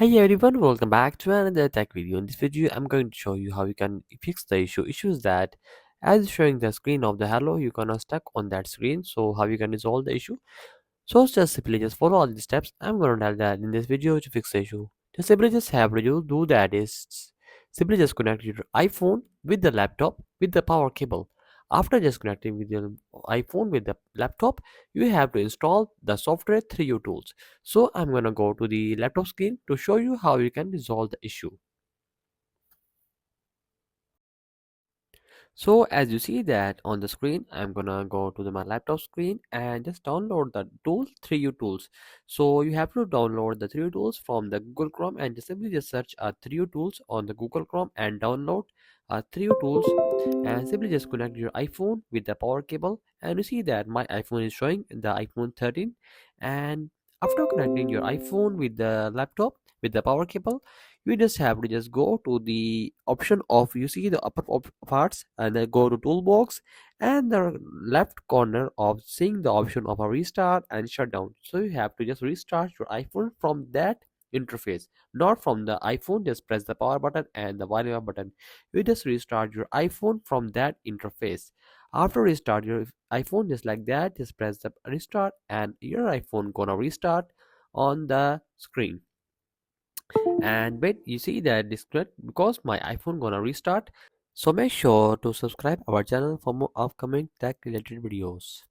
Hey everyone, welcome back to another tech video. In this video, I'm going to show you how you can fix the issues that as showing the screen of the hello, you gonna stuck on that screen. So how you can resolve the issue? So just simply just follow all the steps. I'm gonna tell that in this video to fix the issue. Just simply just have you do that is simply just connect your iPhone with the laptop with the power cable. After just connecting with your iPhone with the laptop, you have to install the software through your tools. So I'm gonna go to the laptop screen to show you how you can resolve the issue. So as you see that on the screen, I'm gonna go to my laptop screen and just download the tool 3U tools. So you have to download the 3U tools from the Google Chrome and just simply just search 3U tools on the Google Chrome and download 3U tools and simply just connect your iPhone with the power cable and you see that my iPhone is showing the iPhone 13 and after connecting your iPhone with the laptop with the power cable you just have to just go to the option of you see the upper parts and then go to toolbox and the left corner of seeing the option of a restart and shutdown. So you have to just restart your iPhone from that interface, not from the iPhone. Just press the power button and the volume up button. You just restart your iPhone from that interface. After restart your iPhone just like that, just press the restart and your iPhone gonna restart on the screen. And wait, you see that disconnect because my iPhone gonna restart. So make sure to subscribe our channel for more upcoming tech related videos.